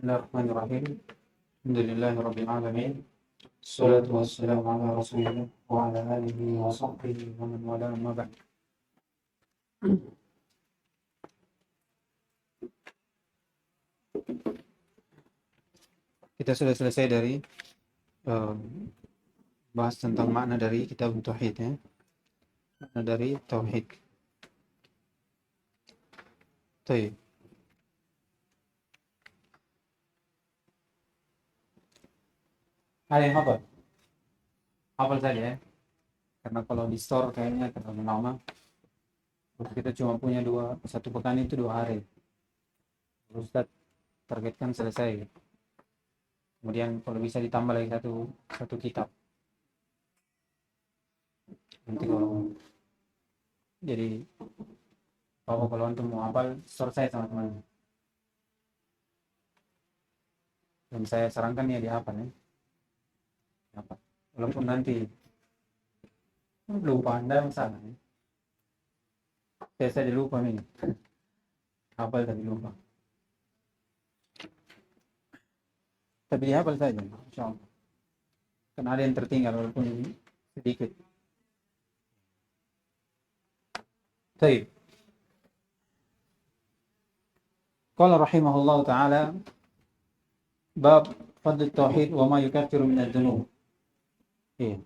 Bismillahirrahmanirrahim. Alhamdulillahirabbil alamin. Wassalatu wassalamu ala Rasulillah wa ala alihi wa sahbihi wa man wala amma ba'd. Kita sudah selesai dari bahas tentang makna dari kitab tauhid ya. Makna dari tauhid. Baik. Ada yang hafal? Hafal saja ya. Karena kalau di store kayaknya terlalu lama. Kita cuma punya satu pekan itu 2 hari. Ustaz targetkan selesai. Kemudian kalau bisa ditambah lagi satu kitab. Nanti kalau jadi kalau antum mau hafal, store saya sama teman. Dan saya sarankan ya dihafal ya. Apa? Walaupun nanti lupa Anda masalah ya. Saya saja lupa ini. Hafal tapi lupa. Tapi dihafal saja, insyaallah. Karena ada yang tertinggal walaupun sedikit. Baik. Qala rahimahullah ta'ala bab fadl tauhid wa ma yukaffiru min adz-dzunub. Iya.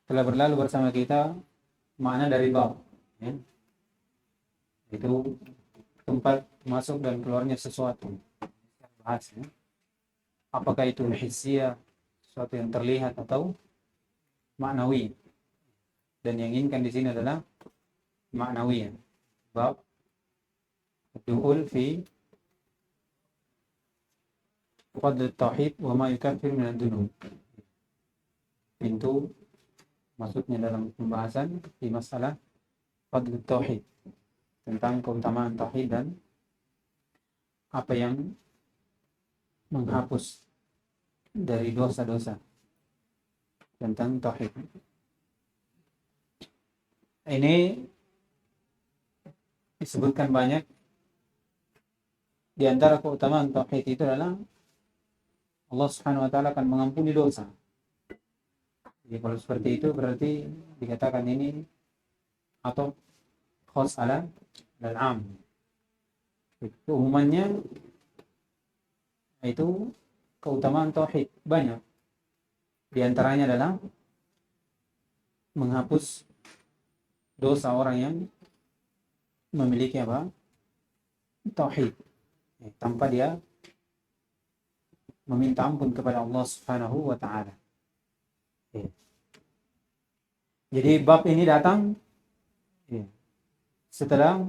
Telah berlalu bersama kita makna dari bab ya. Itu tempat masuk dan keluarnya sesuatu. Bahas ya. Apakah itu hissiyah, sesuatu yang terlihat atau maknawi. Dan yang inginkan di sini adalah maknawi. Bab dukhul fi fadl tauhid wa ma yukaffiru min adz-dzunub. Pintu masuknya dalam pembahasan di masalah fadl tauhid, tentang keutamaan tauhid dan apa yang menghapus dari dosa-dosa tentang tauhid. Ini disebutkan banyak. Di antara keutamaan tauhid itu adalah Allah Subhanahu wa taala akan mengampuni dosa. Jadi kalau seperti itu berarti dikatakan ini atau khas ala al-am. Keumumannya itu keutamaan tauhid banyak. Di antaranya adalah menghapus dosa orang yang memiliki apa? Tauhid. Tanpa dia meminta ampun kepada Allah Subhanahu wa taala. Jadi bab ini datang setelah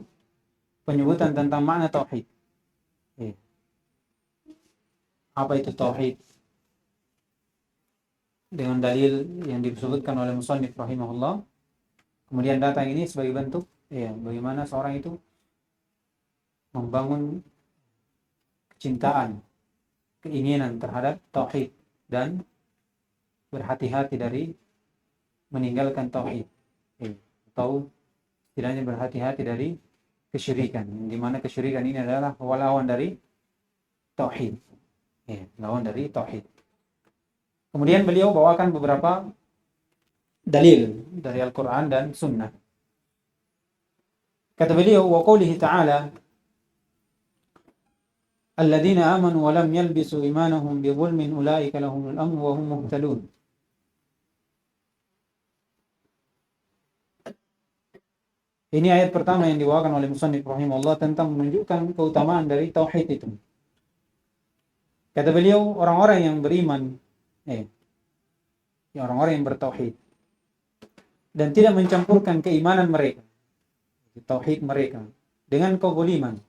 penyebutan tentang makna tauhid. Apa itu tauhid? Dengan dalil yang disebutkan oleh musannif rahimahullah. Kemudian datang ini sebagai bentuk bagaimana seorang itu membangun kecintaan, keinginan terhadap tauhid dan berhati-hati dari meninggalkan tauhid. Atau setidaknya berhati-hati dari kesyirikan, di mana kesyirikan ini adalah lawan dari tauhid. Lawan dari tauhid. Kemudian beliau bawakan beberapa dalil dari Al-Quran dan Sunnah. Kata beliau, wa qawlihi ta'ala, alladzina amanu wa lam yalbisu imanahum bi dhulmin ulaika lahumul amnu wa hum muhtadun. Ini ayat pertama yang dibawakan oleh musannif rahimahullah tentang menunjukkan keutamaan dari tauhid itu. Kata beliau, orang-orang yang beriman, orang-orang yang bertauhid dan tidak mencampurkan keimanan mereka, tauhid mereka, dengan kezaliman.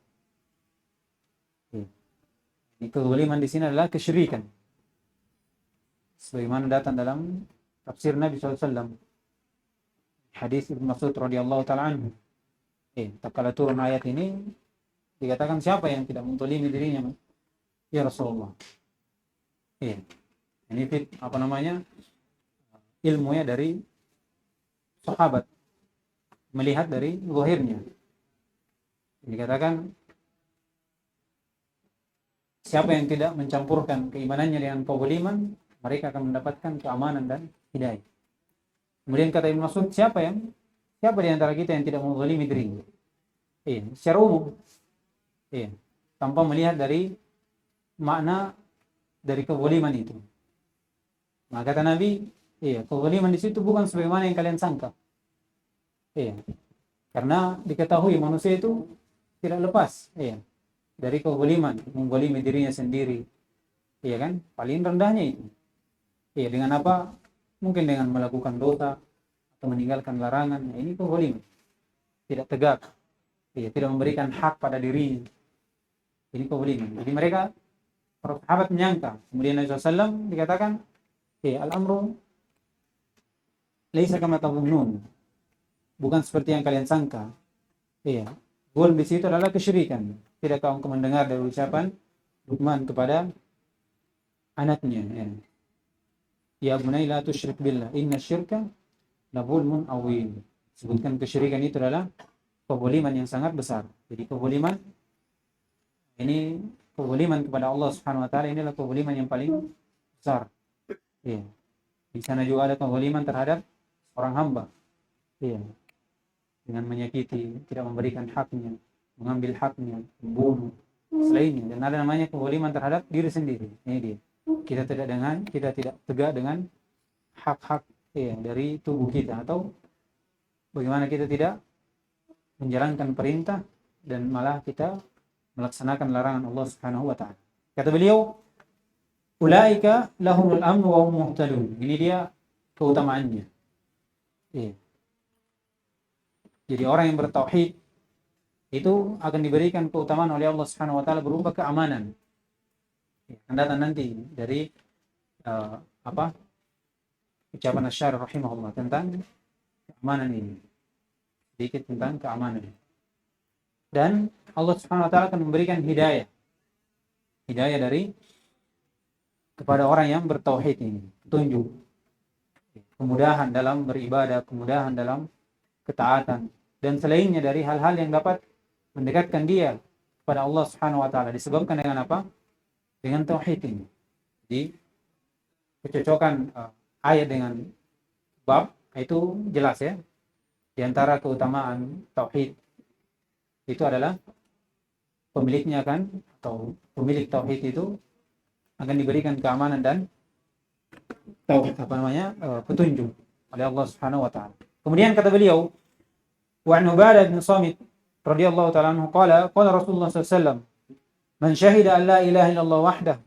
Kezaliman di sini adalah kesyirikan. Sebagaimana datang dalam tafsir Nabi SAW, hadis Ibnu Mas'ud radhiyallahu taala anhu. Tatkala turun ayat ini dikatakan siapa yang tidak menzalimi dirinya? Ya Rasulullah. Ini ilmunya dari sahabat, melihat dari zahirnya. Dikatakan siapa yang tidak mencampurkan keimanannya dengan kezaliman, mereka akan mendapatkan keamanan dan hidayah. Kemudian kata Ibnu Mas'ud, siapa di antara kita yang tidak menzalimi dirinya? Secara umum. Tanpa melihat dari makna dari kezaliman itu. Maka kata Nabi, kezaliman di situ bukan sebagaimana yang kalian sangka. Karena diketahui manusia itu tidak lepas, dari kezaliman, menzalimi dirinya sendiri. Iya kan? Paling rendahnya itu. Dengan apa? Mungkin dengan melakukan dosa atau meninggalkan larangan. Ini kezaliman. Tidak tegak. Tidak memberikan hak pada dirinya. Ini kezaliman. Jadi mereka, para sahabat menyangka. Kemudian Nabi SAW dikatakan, al-amru laisa kama tazunnun. Bukan seperti yang kalian sangka. Gol di situ adalah kesyirikan. Tidakkah engkau mendengar dari ucapan Luqman kepada anaknya? Ya bunai la tusyrik billah, inna syirka la zulmun azim. Sebutkan kesyirikan itu adalah kezaliman yang sangat besar. Jadi kezaliman kepada Allah Subhanahu wa taala ini adalah kezaliman yang paling besar. Di sana juga ada kezaliman terhadap orang hamba. Dengan menyakiti, tidak memberikan haknya, mengambil haknya, membunuh, selainnya. Dan ada namanya kezaliman terhadap diri sendiri. Ini dia. Kita tidak tegak dengan hak-hak dari tubuh kita, atau bagaimana kita tidak menjalankan perintah dan malah kita melaksanakan larangan Allah Subhanahu wa taala. Kata beliau, ulaika lahumul amnu wa hum muhtadun. Ini dia keutamaannya. Jadi orang yang bertauhid itu akan diberikan keutamaan oleh Allah Subhanahu wa taala berupa keamanan. Datang nanti dari ucapan Asy-Syairih rahimahullah tentang keamanan ini. Sedikit tentang keamanan. Dan Allah Subhanahu wa taala akan memberikan hidayah. Hidayah dari kepada orang yang bertauhid ini, petunjuk. Kemudahan dalam beribadah, kemudahan dalam ketaatan, dan selainnya dari hal-hal yang dapat mendekatkan dia kepada Allah Subhanahu wa taala, disebabkan dengan apa? Dengan tauhid ini. Jadi kecocokan ayat dengan bab itu jelas ya. Di antara keutamaan tauhid itu adalah pemiliknya atau pemilik tauhid itu akan diberikan keamanan dan petunjuk oleh Allah Subhanahu wa taala. Kemudian kata beliau, wa an Ubadah bin Samit radhiyallahu ta'ala anhu qala Rasulullah sallallahu alaihi wasallam, man syahida an la ilaha illallah wahdahu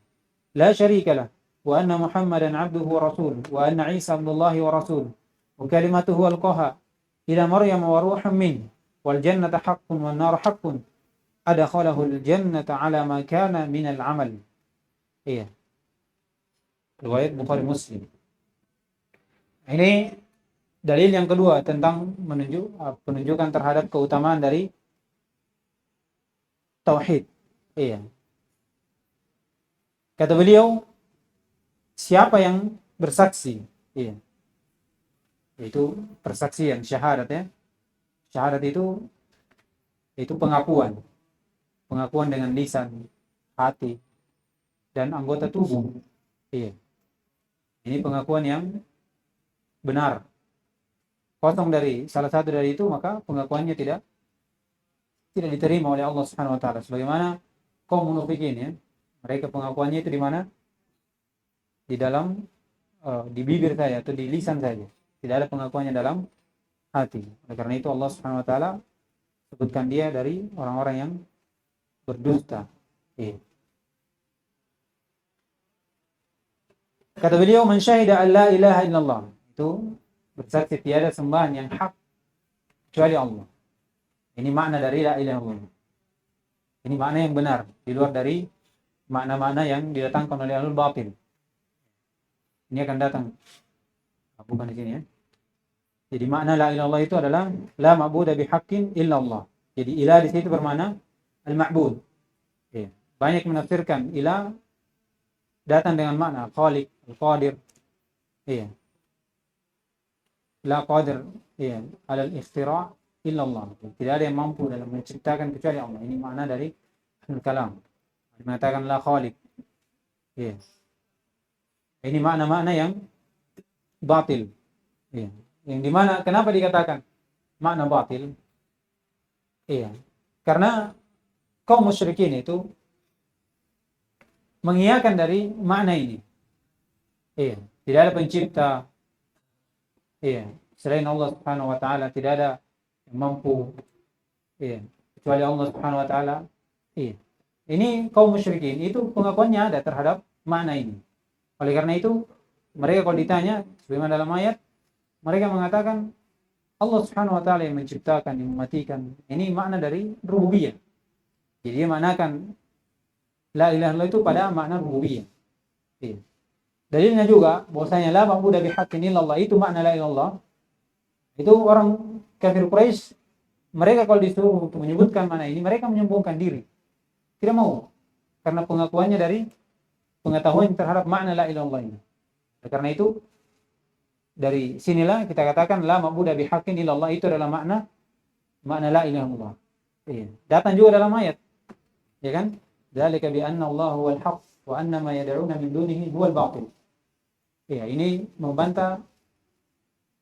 la syarika lah wa anna Muhammadan 'abduhu wa rasuluhu wa anna Isa abdullahi wa rasuluhu wa kalimatuhu alqaha ila Maryam wa ruhun min wal jannata haqqun wan nar haqqun adkhalahu al jannata 'ala ma kana min al 'amal. Riwayat Bukhari Muslim. Ini dalil yang kedua tentang penunjukan terhadap keutamaan dari tauhid. Kata beliau, siapa yang bersaksi, yaitu persaksian syahadat ya. Syahadat itu pengakuan dengan lisan, hati, dan anggota tubuh. Ini pengakuan yang benar. Kosong dari salah satu dari itu, maka pengakuannya tidak diterima oleh Allah Subhanahu wa taala. Sebagaimana kaum munafikin ya. Mereka pengakuannya itu di mana? Di dalam di bibir saja atau di lisan saja. Tidak ada pengakuannya dalam hati. Oleh karena itu Allah Subhanahu wa taala sebutkan dia dari orang-orang yang berdusta. Kata beliau, man syahida an la ilaha illallah, itu bersaksi tiada sembahan yang hak kecuali Allah. Ini makna dari la ilaha illallah. Ini makna yang benar, di luar dari makna-makna yang didatangkan oleh ahlul batil. Ini akan datang, bukan di sini ya. Jadi makna la ilaha illallah itu adalah la ma'budu bihaqqin illallah. Jadi ilah di situ bermakna al-ma'bud. Banyak menafsirkan ilah datang dengan makna khaliq, al-qadir. La qadir ala al-ikhtira' illallah. Tidak ada yang mampu dalam menciptakan kecuali Allah. Ini makna dari ahlul kalam. Mengatakan la khaliq. Ya. Ini makna-makna yang batil. Ya. Yang dimana kenapa dikatakan makna batil? Iya. Karena kaum musyrikin itu mengiyakan dari makna ini. Iya. Tidak ada pencipta. Iya. Selain Allah Subhanahu wa taala tidak ada yang mampu. Iya. Kecuali Allah Subhanahu wa taala. Iya. Ini kaum musyrikin itu pengakuannya ada terhadap makna ini. Oleh karena itu mereka kalau ditanya sebagaimana dalam ayat mereka mengatakan Allah Subhanahu wa taala yang menciptakan, yang mematikan. Ini makna dari rububiyah. Jadi dia maknakan la ilaha illallah itu pada makna rububiyah. Iya. Dalilnya juga bahwasanya la ma'budu bihaqqin illallah itu makna la ilaha illallah. Itu orang kafir Quraisy mereka kalau disuruh untuk menyebutkan makna ini mereka menyombongkan diri. Tidak mau karena pengakuannya dari pengetahuan terhadap makna la ilaha illallah ini. Karena itu dari sinilah kita katakan la ma'budu bihaqqin illallah itu adalah makna la ilaha illallah. Iya. Datang juga dalam ayat. Ya kan? Dzalika bi anna Allah huwal haqq wa anna ma yad'una min dunihi huwal batil. Ya, ini membantah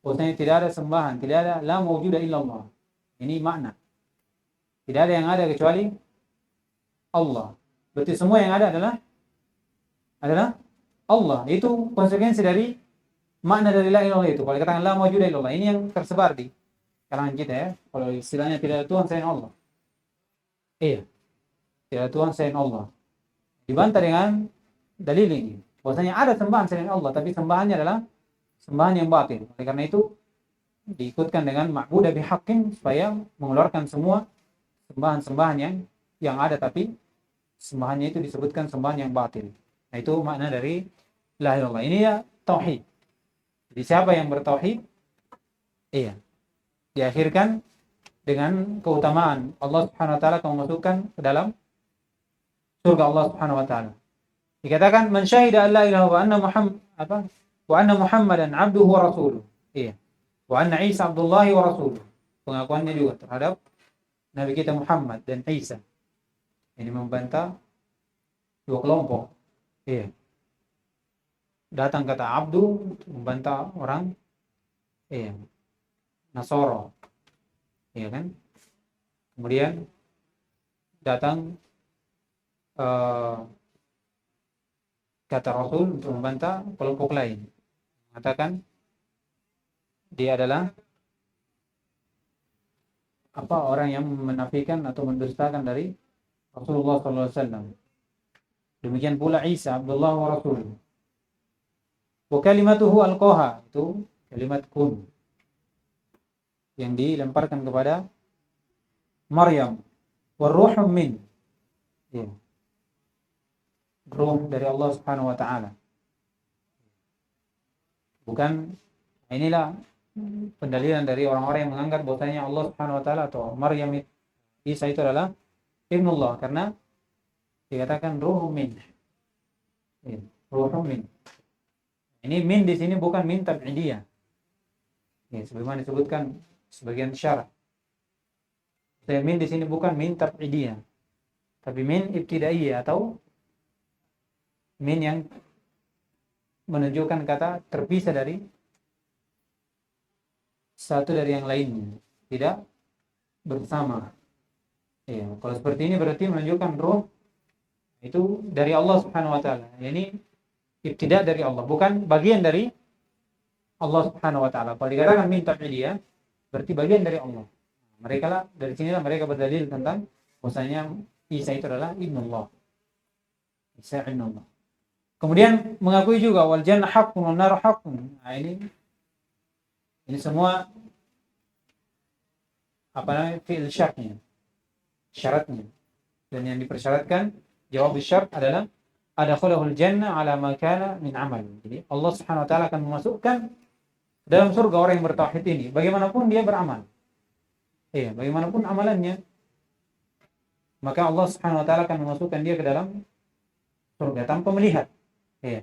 bahwasanya tidak ada sembahan, tidak ada la mawjuda illallah. Ini makna. Tidak ada yang ada kecuali Allah. Berarti semua yang ada adalah Allah. Itu konsekuensi dari makna dari la ilaha illallah itu. Kalau dikatakan la mawjuda illallah, ini yang tersebar di kalangan kita ya. Kalau istilahnya tidak ada Tuhan selain Allah. Iya. Tidak ada Tuhan selain Allah. Dibantah dengan dalil ini. Bahwasanya ada sembahan selain Allah, tapi sembahannya adalah sembahan yang batil. Oleh karena itu diikutkan dengan ma'budu bihaqqin supaya mengeluarkan semua sembahan-sembahan yang ada tapi sembahannya itu disebutkan sembahan yang batil. Nah, itu makna dari la ilaha illallah. Ini ya tauhid. Jadi siapa yang bertauhid? Iya. Diakhirkan dengan keutamaan Allah Subhanahu wa taala akan memasukkan ke dalam surga Allah Subhanahu wa taala. Dikatakan man syahida an la ilaha wa anna Muhammadan abduhu wa rasuluh. Iya. Wa anna Isa abdullahi wa rasuluh. Pengakuannya juga terhadap Nabi kita Muhammad dan Isa. Ini membantah dua kelompok. Iya. Datang kata abdu membantah orang Nasoro. Iya kan? Kemudian datang kata Rasul untuk membantah kelompok lain. Mengatakan dia adalah orang yang menafikan atau mendustakan dari Rasulullah SAW. Demikian pula Isa Abdullah wa Rasul. Wa kalimatuhu alqaha, itu kalimat kun yang dilemparkan kepada Maryam. Wa ruhum min. Ya. Ruh dari Allah Subhanahu wa taala. Bukan, inilah pendalilan dari orang-orang yang menganggap bahwasanya Allah Subhanahu wa taala atau Maryam Isa itu adalah ibnullah karena dikatakan ruhum min. Ya, ruhum min. Ini min di sini bukan min tab'idiyah. Ya, sebagaimana disebutkan sebagian syarah. Min di sini bukan min tab'idiyah, tapi min ibtidaiyah atau min yang menunjukkan kata terpisah dari satu dari yang lainnya, tidak bersama. Ya, kalau seperti ini berarti menunjukkan ruh itu dari Allah Subhanahu wa taala. Ini ibtida dari Allah, bukan bagian dari Allah Subhanahu wa taala. Kalau dikatakan min tab'idiyah berarti bagian dari Allah. Mereka lah dari sinilah mereka berdalil tentang bahwasanya Isa itu adalah ibnullah. Isa ibnullah. Kemudian mengakui juga wal jannah haqqun wan nar haqqun. Nah, ini semua fi'il syartnya. Syaratnya. Dan yang dipersyaratkan jawab syarat adalah adkhulahul jannah ala ma kana min amal. Jadi Allah Subhanahu wa taala akan memasukkan dalam surga orang yang bertauhid ini bagaimanapun dia beramal. Iya, bagaimanapun amalannya, maka Allah Subhanahu wa taala akan memasukkan dia ke dalam surga tanpa melihat. Iya.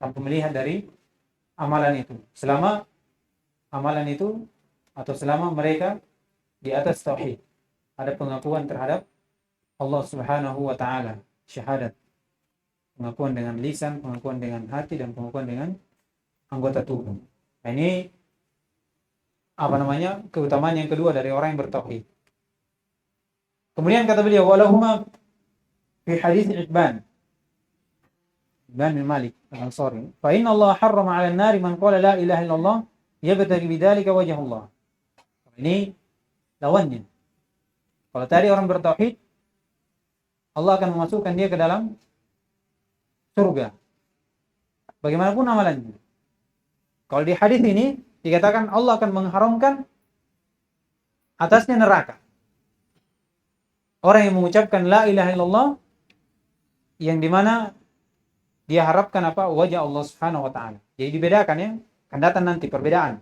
Tanpa melihat dari amalan itu. Selama amalan itu atau selama mereka di atas tauhid. Ada pengakuan terhadap Allah Subhanahu wa taala, syahadat. Pengakuan dengan lisan, pengakuan dengan hati, dan pengakuan dengan anggota tubuh. Nah, ini keutamaan yang kedua dari orang yang bertauhid. Kemudian kata beliau, walahuma fi hadits Ibban bin Malik al-Ansari, fa inna Allah harrama 'ala an-nari man qala la ilaha illallah yabtaghi bidzalika wajh Allah. Ini lawannya. Kalau tadi orang bertauhid, Allah akan memasukkan dia ke dalam surga, bagaimanapun amalannya. Kalau di hadis ini dikatakan Allah akan mengharamkan atasnya neraka. Orang yang mengucapkan la ilaha illallah, yang dimana dia harapkan apa? Wajah Allah Subhanahu wa taala. Jadi dibedakan ya, akan datang nanti perbedaan.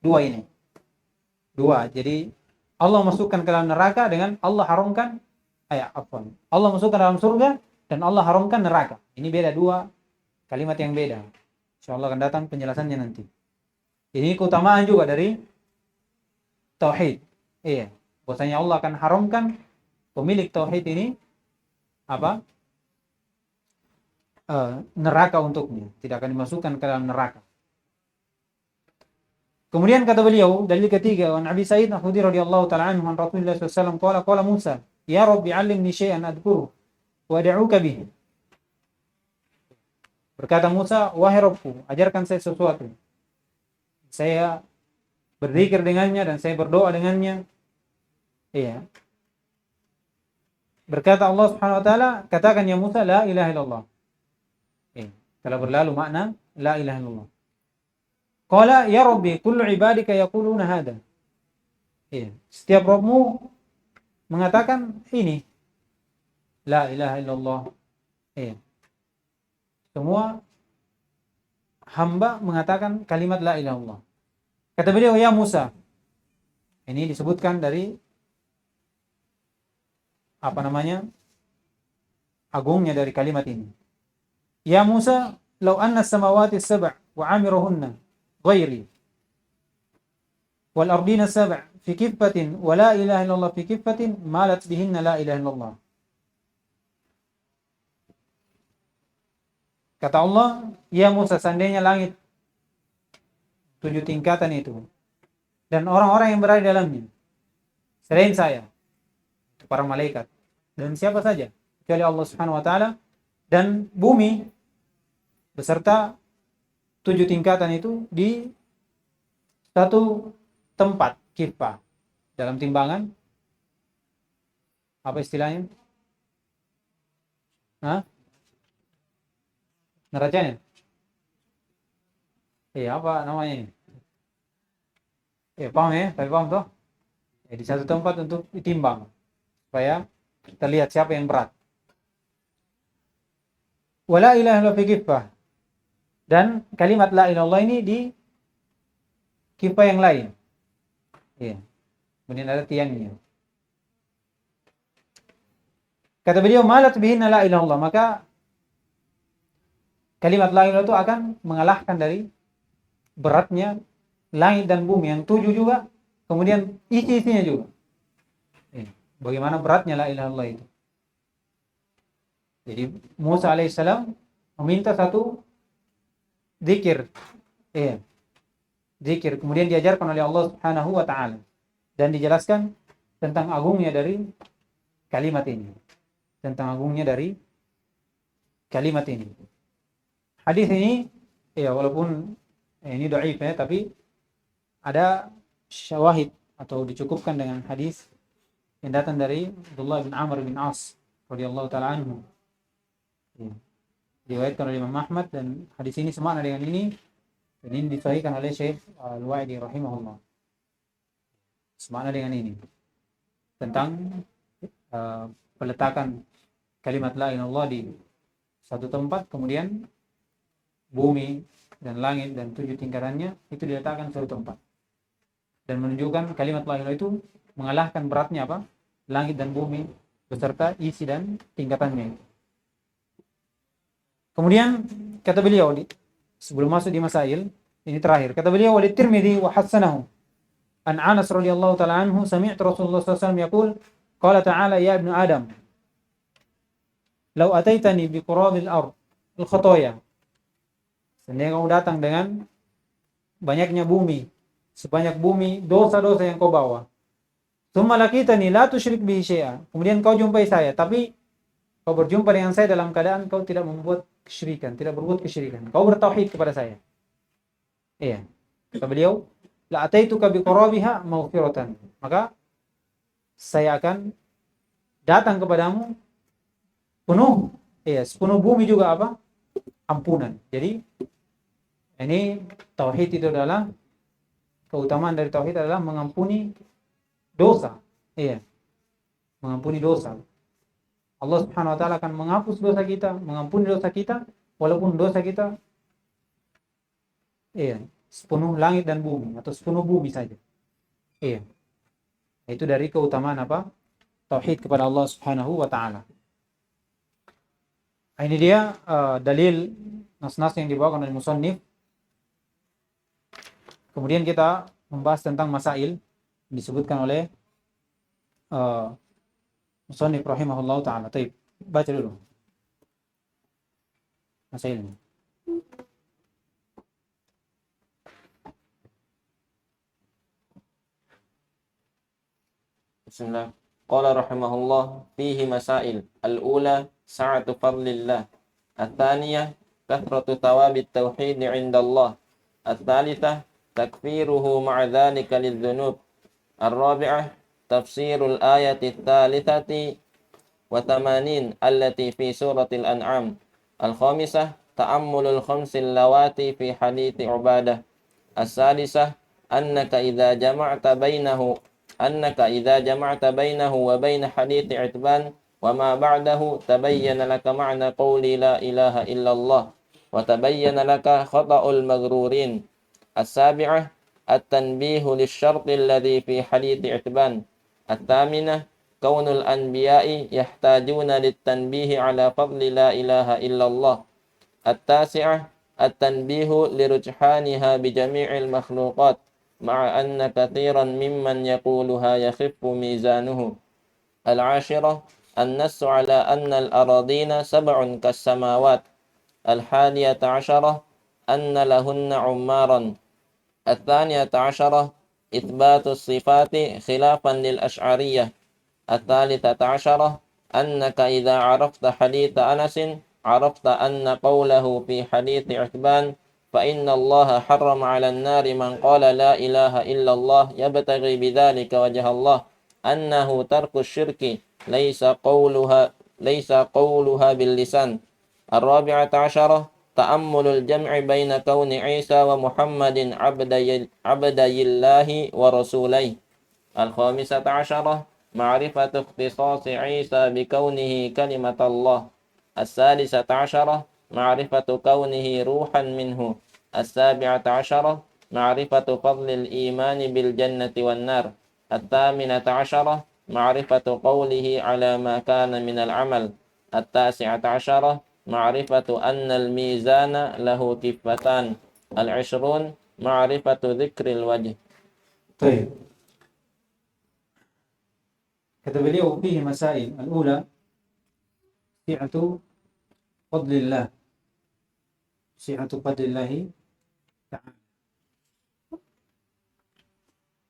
Dua ini. Jadi Allah masukkan ke dalam neraka dengan Allah haramkan Allah masukkan dalam surga dan Allah haramkan neraka. Ini beda, dua kalimat yang beda. Insyaallah akan datang penjelasannya nanti. Ini keutamaan juga dari tauhid. Iya, bahwasanya Allah akan haramkan pemilik tauhid ini neraka untuknya, tidak akan dimasukkan ke dalam neraka. Kemudian kata beliau, dalil ketiga, an Abi Sa'id Al-Khudri radhiyallahu ta'ala anhu an Rasulullah sallallahu alaihi wasallam qala Musa, ya Rabbi 'allimni syai'an adhkuru wa ad'uka bihi. Berkata Musa, wahai Rabbku, ajarkan saya sesuatu. Saya berzikir dengannya dan saya berdoa dengannya. Iya. Berkata Allah Subhanahu wa taala, katakan ya Musa, la ilaha illallah. Telah berlalu makna la ilaha illallah. Qala ya Rabbi kullu ibadika yaquluna hada. Iya, setiap Rabbmu mengatakan ini la ilaha illallah. Iya. Semua hamba mengatakan kalimat la ilaha illallah. Kata beliau, ya Musa. Ini disebutkan dari agungnya dari kalimat ini. Ya Musa, law anna as-samawati as-sab' wa 'amiruhunna ghairi wal ardina as-sab' fi kiffatin wa la ilaha illallah fi kiffatin malat bihinna la ilaha illallah. Kata Allah, ya Musa, seandainya langit 7 tingkatan itu dan orang-orang yang berada di dalamnya selain saya, para malaikat dan siapa saja kecuali Allah Subhanahu wa taala, dan bumi beserta 7 tingkatan itu di satu tempat, kifah, dalam timbangan apa istilahnya? Neracanya? Apa namanya ini? Paham ya? Tapi paham toh? Di satu tempat untuk ditimbang supaya terlihat siapa yang berat. Wala ilaha illallah fi kifah. Dan kalimat la ilaha illallah ini di kifah yang lain. Kemudian ada tiangnya. Kata beliau, malat bihinna la ilaha illallah, maka kalimat la ilaha illallah itu akan mengalahkan dari beratnya langit dan bumi yang 7 juga, kemudian isi-isinya juga. Bagaimana beratnya la ilaha illallah itu. Jadi Musa alaihissalam meminta satu zikir. Zikir. Kemudian diajarkan oleh Allah Subhanahu wa taala dan dijelaskan tentang agungnya dari kalimat ini. Hadis ini walaupun ini dhaif ya, tapi ada syawahid atau dicukupkan dengan hadis yang datang dari Abdullah bin Amr bin As radhiyallahu taala anhu. Diriwayatkan oleh Imam Ahmad, dan hadis ini semakna dengan ini, dan ini disahihkan oleh Syekh Al-Wa'idi rahimahullah. Semakna dengan ini tentang peletakan kalimat la ilaha illallah di satu tempat, kemudian bumi dan langit dan 7 tingkatannya itu diletakkan satu tempat, dan menunjukkan kalimat la ilaha itu mengalahkan beratnya langit dan bumi beserta isi dan tingkatannya. Kemudian kata beliau sebelum masuk di masail ini terakhir, kata beliau walid Tirmidzi wa hasanahu An Anas radhiyallahu taala anhu sami'tu Rasulullah sallallahu alaihi wasallam yaqul qala ta'ala ya ibnu Adam law ataitani bi qurabil ard al khotoya. Seandainya kamu datang dengan banyaknya bumi, sebanyak bumi dosa-dosa yang kau bawa. Tsumma laqitani la tusyrik bihi syai'a. Kemudian kau jumpai saya, tapi kau berjumpa dengan saya dalam keadaan kau tidak membuat kesyirikan, tidak berbuat kesyirikan. Kau bertauhid kepada saya. Iya. Kata beliau, la ataituka bi qurabiha maghfiratan. Maka saya akan datang kepadamu penuh, sepenuh bumi juga apa? Ampunan. Jadi ini tauhid itu adalah keutamaan dari tauhid adalah mengampuni dosa. Iya. Mengampuni dosa. Allah Subhanahu wa taala akan menghapus dosa kita, mengampuni dosa kita walaupun dosa kita sepenuh langit dan bumi atau sepenuh bumi saja. Iya. Itu dari keutamaan apa? Tauhid kepada Allah Subhanahu wa taala. Ini dia dalil nas-nas yang dibawakan oleh musannif. Kemudian kita membahas tentang masail yang disebutkan oleh musannif rahimahullahu taala. Baik, baca dulu masailnya. Bismillah. Qala rahimahullah fihi masail. Al-ula sa'atu fadlillah. Al-thaniyah kathratu thawabit tauhid 'inda Allah. Al-thalithah takfiruhu ma'a dhalika lidh-dhunub. Al-rabi'ah tafsirul ayati thalithati wa thamanin allati fi suratil an'am. Al-khamisah ta'ammulul khamsil lawati fi hadithi Ubadah. As-sadisah annaka idza jama'ta bainahu وبين حديث عتبان وما بعده تبين لك معنى قول لا إله إلا الله وتبين لك خطأ المغرورين. السابعة التنبيه للشرط الذي في حديث عتبان. الثامنة كون الأنبياء يحتاجون للتنبيه على فضل لا إله إلا الله. التاسعة التنبيه لرجحانها بجميع المخلوقات مع أن كثيرا ممن يقولها يخف ميزانه. العاشرة النص على أن الأراضين 7 كالسماوات. 11 أن لهن عمارا. 12 إثبات الصفات خلافا للأشعرية. 13 أنك إذا عرفت حديث أنس عرفت أن قوله في حديث عثمان فإن الله حرم على النار من قال لا إله إلا الله يبتغي بذلك وجه الله أنه ترك الشرك ليس قولها باللسان. 14 تأمل الجمع بين كون عيسى ومحمد عبدي الله ورسوليه. 15 معرفة اختصاص عيسى بكونه كلمة الله. 16 معرفة كونه روحا منه. 17 معرفة فضل الإيمان بالجنة والنار. 18 معرفة قوله على ما كان من العمل. 19 معرفة أن الميزان له كفتان. 20 معرفة ذكر الوجه. طيب. Kata beliau fihi masail. Al-ula si'atu fadlillah. Si'atu fadlillahi ta'ala.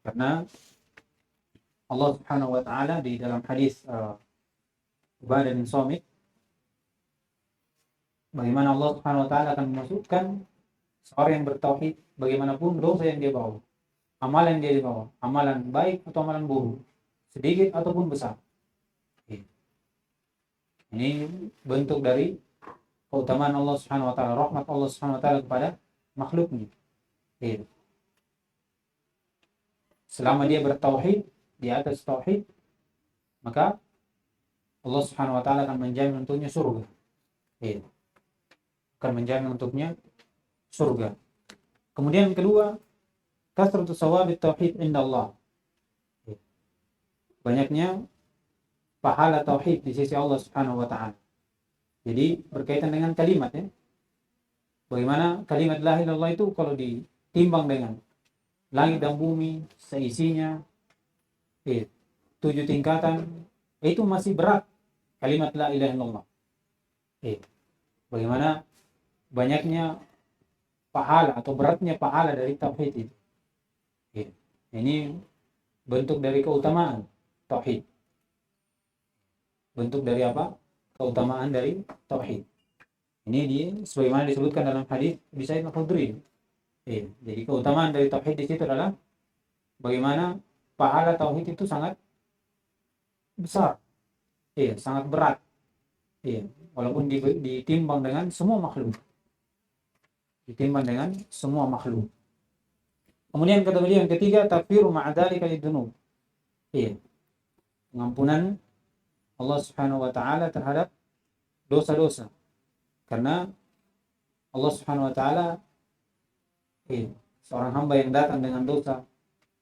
Karena Allah Subhanahu wa taala di dalam hadis Ubadah bin Samit, bagaimana Allah Subhanahu wa taala akan memasukkan seorang yang bertauhid bagaimanapun dosa yang dia bawa, amalan yang dia dibawa, amalan baik atau amalan buruk, sedikit ataupun besar. Ini bentuk dari keutamaan Allah Subhanahu wa taala, rahmat Allah Subhanahu wa taala kepada makhluknya. Selama dia bertauhid, di atas tauhid, maka Allah Subhanahu wa taala akan menjamin untuknya surga. Akan menjamin untuknya surga. Kemudian yang kedua, kasratu shawabit tauhid indallah. Banyaknya pahala tauhid di sisi Allah Subhanahu wa taala. Jadi berkaitan dengan kalimat ya. Bagaimana kalimat la ilaha illallah itu kalau ditimbang dengan langit dan bumi seisinya, 7 tingkatan, itu masih berat kalimat la ilaha illallah. Bagaimana banyaknya pahala atau beratnya pahala dari tauhid itu. Ini bentuk dari keutamaan tauhid. Bentuk dari apa? Keutamaan dari tauhid. Ini sebagaimana disebutkan dalam hadis Abi Sa'id Al-Khudri. Jadi keutamaan dari tauhid di situ adalah bagaimana pahala tauhid itu sangat besar. Sangat berat. Walaupun ditimbang dengan semua makhluk. Ditimbang dengan semua makhluk. Kemudian kata beliau yang ketiga, takfiru ma'adzalika lidzunub. Pengampunan Allah Subhanahu wa taala terhadap dosa-dosa. Karena Allah Subhanahu wa taala seorang hamba yang datang dengan dosa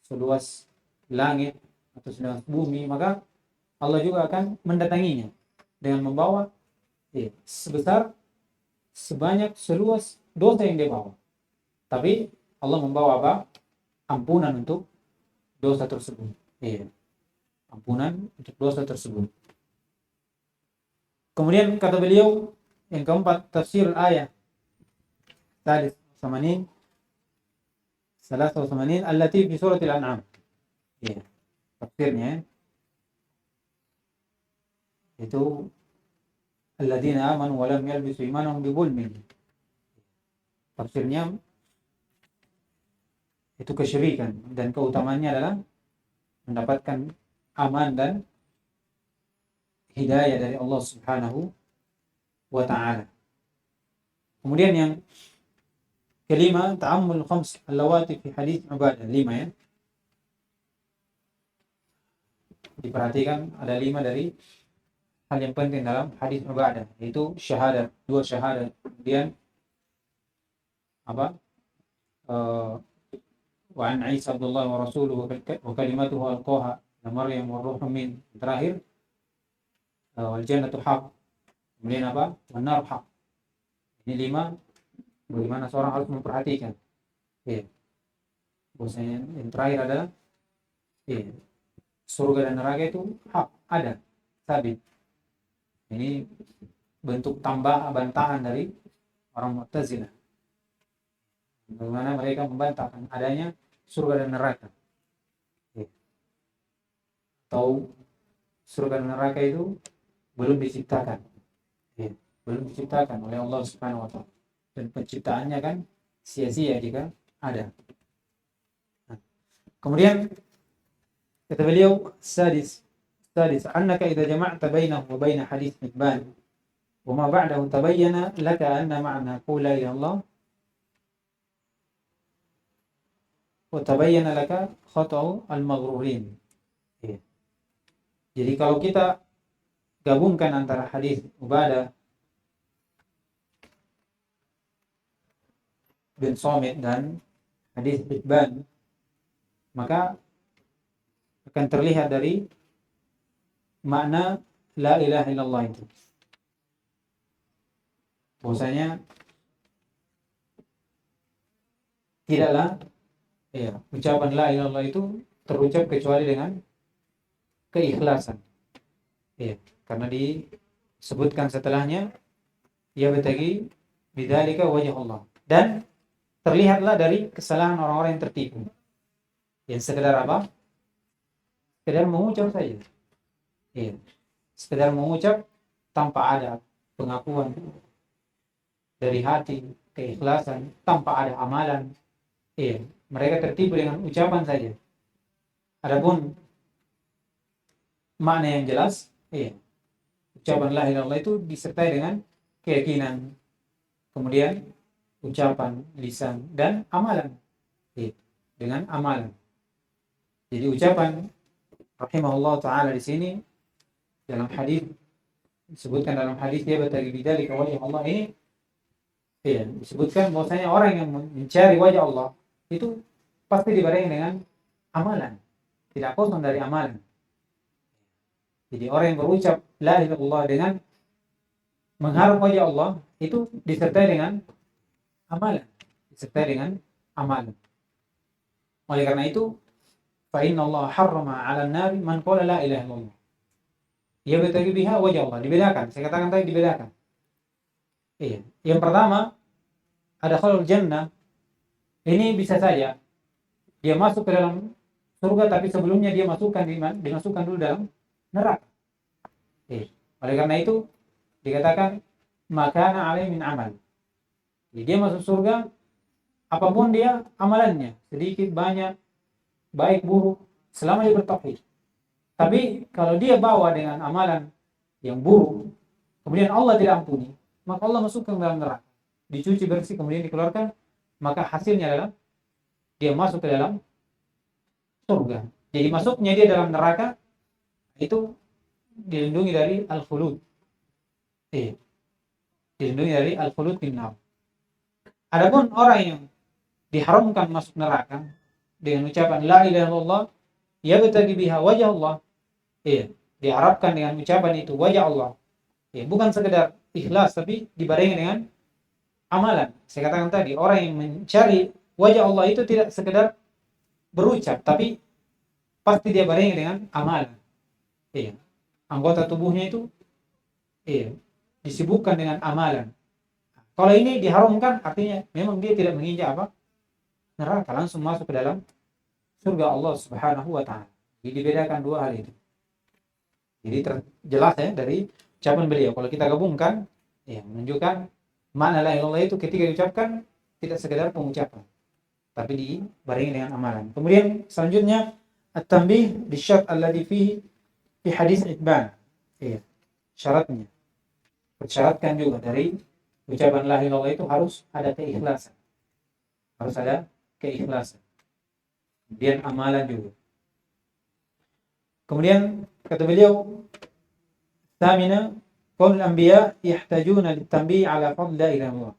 seluas langit atau seluas bumi, maka Allah juga akan mendatanginya dengan membawa sebanyak seluas dosa yang dia bawa. Tapi Allah membawa apa? Ampunan untuk dosa tersebut. Ampunan untuk dosa tersebut. Kemudian kata beliau yang keempat, tafsir ayat tadi 80 83 allati fi surat al-an'am. Tafsirnya itu alladzina amanu wa lam yalbisu imanahum bizulmin. Tafsirnya itu kesyirikan, dan keutamaannya adalah mendapatkan aman dan hidayah dari Allah Subhanahu wa ta'ala. Kemudian yang kelima, ta'ammul khams allawati fi hadis Ubadah. 5 ya. Diperhatikan ada 5 dari hal yang penting dalam hadis Ubadah, yaitu syahadat, 2 syahadat. Kemudian apa? Wa an Isa Abdullah wa rasuluhu wa kalimatuhu alqaha ila Maryam wa ruhun min. Terakhir wal jannatu haq. Kemudian apa? Wan nar haq. Ini 5 bagaimana seorang harus memperhatikan. Bahwasanya yang terakhir adalah surga dan neraka itu hak, ada, sabit. Ini bentuk tambah bantahan dari orang Mu'tazilah. Bagaimana mereka membantahkan adanya surga dan neraka. Atau surga dan neraka itu belum diciptakan. Belum diciptakan oleh Allah Subhanahu wa ta'ala. Dan penciptaannya kan sia-sia jika ada. Kemudian kata beliau, sadis annaka idza jama'ta bainahu wa bain hadits Hibban wa ma ba'dahu tabayyana laka anna ma'na qula ila Allah wa tabayyana laka khata'u al-maghrurin. Jadi kalau kita gabungkan antara hadis Ubadah bin Samit dan hadis Hibban, maka akan terlihat dari makna la ilaha illallah itu. Bahwasanya tidaklah ucapan la ilaha illallah itu terucap kecuali dengan keikhlasan. Karena disebutkan setelahnya ya batagi bidzalika wajh Allah. Dan terlihatlah dari kesalahan orang-orang yang tertipu. Yang sekedar apa? Sekedar mengucap saja. Sekedar mengucap tanpa ada pengakuan dari hati, keikhlasan, tanpa ada amalan. Mereka tertipu dengan ucapan saja. Adapun makna yang jelas, ucapan la ilaha illallah itu disertai dengan keyakinan, kemudian ucapan lisan dan amalan. Dengan amalan. Jadi ucapan rahimahullah taala di sini dalam hadis disebutkan dalam hadis dia batagi bidzalika wajh Allah ini disebutkan bahwasanya orang yang mencari wajah Allah itu pasti dibarengi dengan amalan, tidak kosong dari amalan. Jadi orang yang berucap la ilaha illallah dengan mengharap wajah Allah itu disertai dengan amalan, disertai dengan amalan. Oleh karena itu, fa inna Allah harrama 'alan nar man qala la ilaha illallah. Yabtaghi biha wajh Allah. Dibedakan. Saya katakan tadi dibedakan. Iya. Yang pertama, ada khalul jannah. Ini bisa saja dia masuk ke dalam surga, tapi sebelumnya dia dimasukkan dulu dalam neraka. Oleh karena itu dikatakan makana alaihi min amal. Jadi dia masuk surga apapun dia amalannya, sedikit banyak, baik buruk, selama dia bertauhid. Tapi kalau dia bawa dengan amalan yang buruk, kemudian Allah tidak ampuni, maka Allah masukkan ke dalam neraka. Dicuci bersih kemudian dikeluarkan, maka hasilnya adalah dia masuk ke dalam surga. Jadi masuknya dia dalam neraka itu dilindungi dari al-khulud. Dilindungi dari al-khulud bin nar. Adapun orang yang diharamkan masuk neraka dengan ucapan la ilaha illallah yabtaghi biha wajh Allah, diharapkan dengan ucapan itu wajah Allah. Bukan sekedar ikhlas, tapi dibarengi dengan amalan. Saya katakan tadi, orang yang mencari wajah Allah itu tidak sekedar berucap, tapi pasti dia barengi dengan amalan. Anggota tubuhnya itu disibukkan dengan amalan. Kalau ini diharamkan, artinya memang dia tidak menginjak apa? Neraka, langsung masuk ke dalam surga Allah Subhanahu wa taala. Jadi dibedakan dua hal itu. Jadi jelas ya dari ucapan beliau. Kalau kita gabungkan, menunjukkan makna la ilaha illallah itu ketika diucapkan tidak sekedar pengucapan, tapi dibarengi dengan amalan. Kemudian selanjutnya at-tanbih bisyart alladhi fihi fi hadis Itban. Syaratnya. Persyaratkan juga dari ucapan la ilaha illallah itu harus ada keikhlasan. Harus ada keikhlasan. Kemudian amalan juga. Kemudian kata beliau, Thamina, qaulul anbiya yahtajuna litanbih ala fadli la ilaha illallah.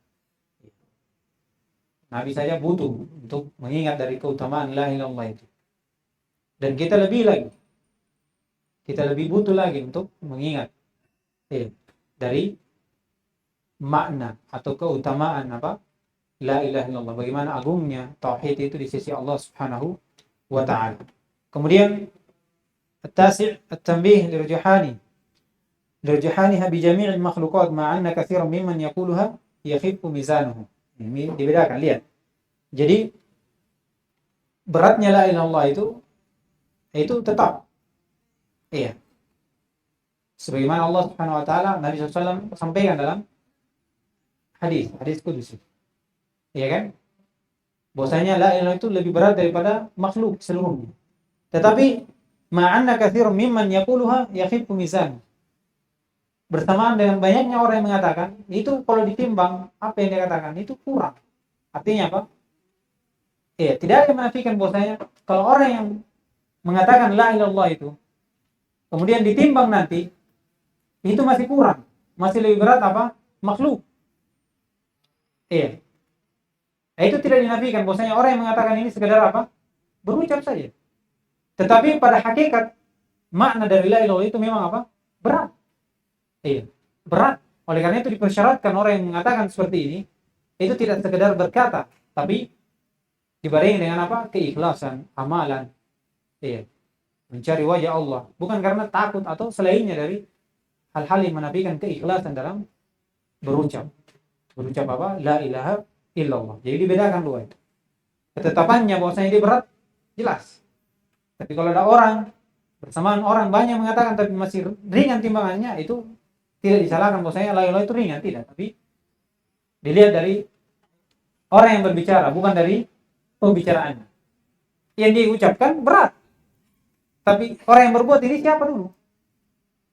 Nabi saja butuh untuk mengingat dari keutamaan la ilaha illallah itu. Dan kita lebih lagi. Kita lebih butuh lagi untuk mengingat dari makna atau keutamaan apa? La ilaha illallah. Bagaimana agungnya tauhid itu di sisi Allah Subhanahu wa taala. Kemudian التاسع التنبيه لرجحانها بجميع المخلوقات مع أن كثيرا ممن يقولها يخف ميزانه. Ini dibedakan, lihat. Jadi beratnya la ilaha illallah itu tetap. Sebagaimana Allah Subhanahu wa taala Nabi SAW sampaikan dalam hadis qudsi. Iya kan? Bahwasanya la ilaha illallah itu lebih berat daripada makhluk seluruhnya. Tetapi ma'anna katsirun mimman yaquluha yakhifu mizan. Bersamaan dengan banyaknya orang yang mengatakan, itu kalau ditimbang apa yang dia katakan itu kurang. Artinya apa? Tidak ada yang menafikan bahwasanya kalau orang yang mengatakan la ilaha illallah itu kemudian ditimbang nanti itu masih kurang, masih lebih berat apa? Makhluk. Itu tidak dinafikan bahwasanya orang yang mengatakan ini sekedar apa? Berucap saja. Tetapi pada hakikat makna dari la ilaha illallah itu memang apa? Berat. Berat. Oleh karena itu dipersyaratkan orang yang mengatakan seperti ini itu tidak sekedar berkata, tapi dibarengi dengan apa? Keikhlasan, amalan. Mencari wajah Allah, bukan karena takut atau selainnya dari hal-hal yang menafikan keikhlasan dalam berucap. Berucap apa? La ilaha illallah. Jadi dibedakan dua itu. Ketetapannya bahwasanya dia berat jelas. Tapi kalau ada orang bersamaan orang banyak mengatakan tapi masih ringan timbangannya, itu tidak disalahkan bahwasanya la ilaha itu ringan, tidak, tapi dilihat dari orang yang berbicara, bukan dari pembicaraannya. Yang diucapkan berat. Tapi orang yang berbuat ini siapa dulu?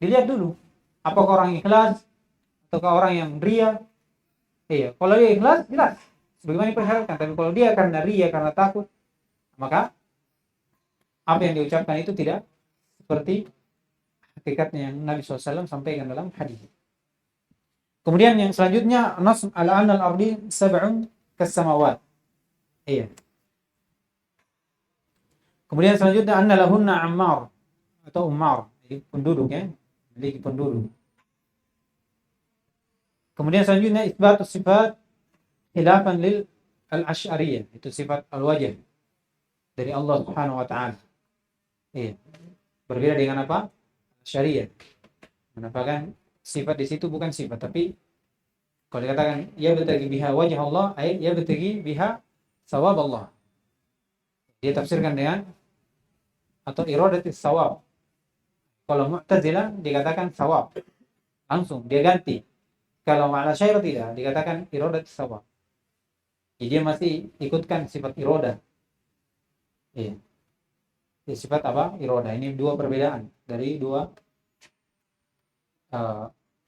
Dilihat dulu. Apakah orang ikhlas ataukah orang yang ria? Kalau dia ikhlas jelas sebagaimana dipersyaratkan, tapi kalau dia karena ria, karena takut, maka apa yang diucapkan itu tidak seperti hakikatnya yang Nabi SAW sampaikan dalam hadis. Kemudian yang selanjutnya nasm al-anal ardi sab'un kas-samawat. Kemudian selanjutnya anna lahunna ammar atau ummar, jadi penduduk memiliki penduduk. Kemudian selanjutnya isbatus sifat khilafan lil al-asy'ariyah, itu sifat al-wajh. dari Allah Subhanahu wa taala. Iya. Berbeda dengan apa? Syariat. Menampakkan sifat di situ bukan sifat, tapi kalau dikatakan ya bertagi biha wajah Allah, ya bertagi biha sawab Allah. Dia tafsirkan dengan atau iradatis sawab. Kalau Mu'tazilah dikatakan sawab, langsung dia ganti. Kalau ma'ala syair tidak, dikatakan iradatis sawab. Jadi dia masih ikutkan sifat iroda. Iya. Sifat apa? Iroda. Ini dua perbedaan dari dua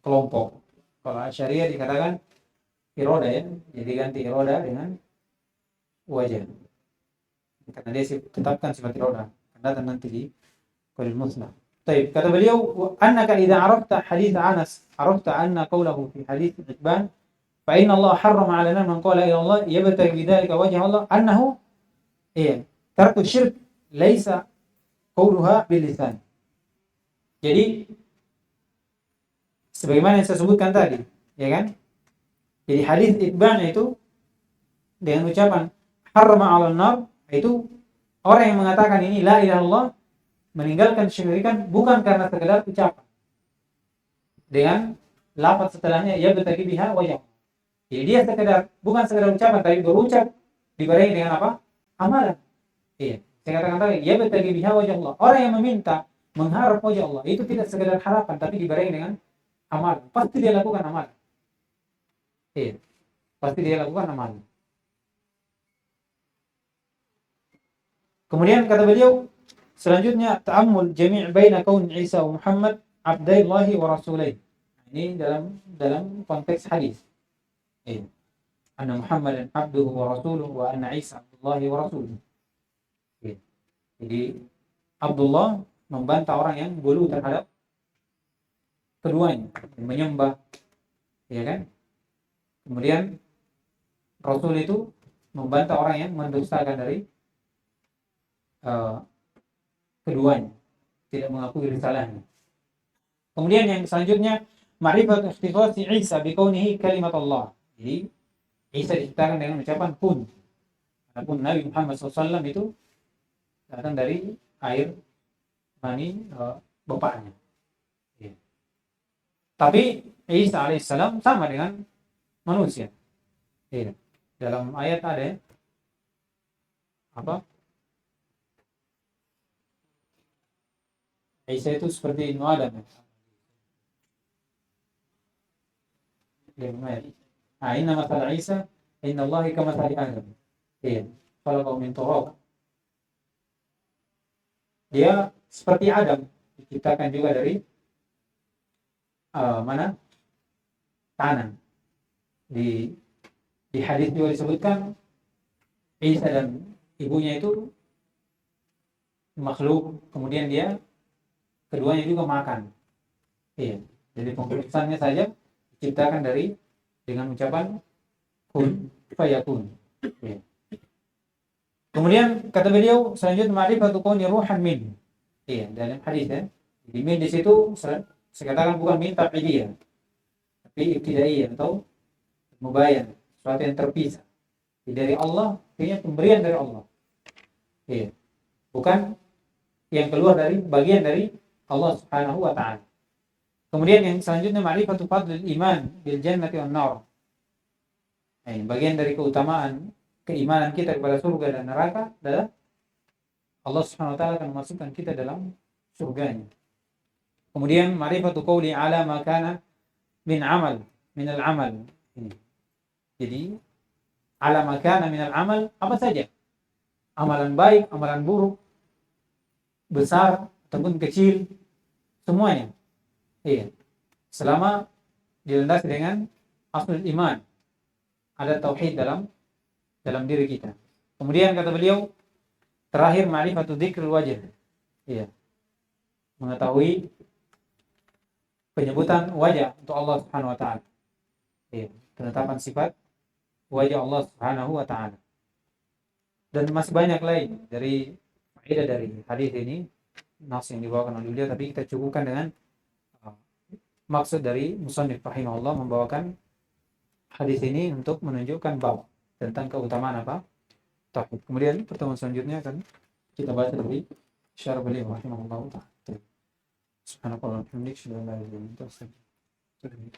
kelompok. Kalau Asy'ariyah dikatakan iroda ya, jadi ganti iroda dengan wajah. Karena dia tetapkan sifat iroda. Datang nanti di Qaulul Musnad. Baik, kata beliau, "Annaka idza 'arafta hadits Anas, 'arafta anna qawlahu fi hadits Ibban, fa inna Allah harrama 'alana man qala ila Allah yabtaghi bidzalika wajha Allah annahu tarku syirk laisa qawluha bil lisan." Jadi sebagaimana yang saya sebutkan tadi, ya kan? Jadi hadis Ibban itu dengan ucapan harrama 'alan nar, itu orang yang mengatakan ini la ilaha illallah meninggalkan kesyirikan bukan karena sekedar ucapan. Dengan lafaz setelahnya ya bertagi biha wajah. Jadi dia bukan sekedar ucapan, tapi berucap dibarengi dengan apa? Amalan. Iya. Saya katakan tadi ya bertagi biha wajah Allah. Orang yang meminta mengharap wajah Allah itu tidak sekedar harapan, tapi dibarengi dengan amalan. Pasti dia lakukan amalan. Iya. Pasti dia lakukan amalan. Kemudian kata beliau selanjutnya, ta'ammul jami' baina kaun Isa wa Muhammad abdallahi wa rasulih. Ini dalam konteks hadis. Anna Muhammadan abduhu wa rasuluhu wa anna Isa abdullahi wa rasuluhu. Jadi Abdullah membantah orang yang gulu terhadap keduanya, menyembah, ya kan? Kemudian Rasul itu membantah orang yang mendustakan dari keduanya, tidak mengakui risalahnya. Kemudian yang selanjutnya, ma'rifat ikhtisasi Isa bikaunihi kalimat Allah. Jadi Isa diciptakan dengan ucapan kun. Adapun Nabi Muhammad SAW itu datang dari air mani bapaknya. Ya. Tapi Isa alaihissalam sama dengan manusia. Ya. Dalam ayat ada apa? Isa itu seperti Ibnu Adam. Inna masalah Isa inna Allahi kamathali Adam. Iya. Khalaqahu min turab. Dia seperti Adam, diciptakan juga dari tanah. Di hadis juga disebutkan Isa dan ibunya itu makhluk, kemudian keduanya juga makan. Iya. Jadi pengkhususannya saja diciptakan dengan ucapan kun fayakun. Iya. Kemudian kata beliau selanjutnya ma'rifatu kauni ruhan min. Iya, dalam hadis ya. Jadi min di situ saya katakan bukan min tab'idiyah, tapi ibtidaiyah atau mubayyan, sesuatu yang terpisah. Jadi dari Allah, artinya pemberian dari Allah. Iya. Bukan yang keluar dari bagian dari Allah Subhanahu wa taala. Kemudian yang selanjutnya ma'rifatu fadlil iman bil jannati wan nar. Bagian dari keutamaan keimanan kita kepada surga dan neraka adalah Allah Subhanahu wa taala akan memasukkan kita dalam surganya. Kemudian ma'rifatu qouli ala ma kana min al-amal. Jadi ala ma kana min al-amal apa saja? Amalan baik, amalan buruk, besar ataupun kecil, semuanya. Iya. Selama dilandasi dengan aslul iman, ada tauhid dalam diri kita. Kemudian kata beliau terakhir ma'rifatu dzikril wajh. Iya. Mengetahui penyebutan wajah untuk Allah Subhanahu wa taala. Iya, penetapan sifat wajah Allah Subhanahu wa taala. Dan masih banyak lain dari faedah dari hadis ini, nas yang dibawakan oleh beliau, tapi kita cukupkan dengan maksud dari musannif rahimahullah membawakan hadis ini untuk menunjukkan bab tentang keutamaan apa? Tapi kemudian pertemuan selanjutnya akan kita baca dari syarah beliau rahimahullah ta'ala. Subhanallah wa bihamdihi, asyhadu an la ilaha illa anta, astaghfiruka wa atubu ilaik.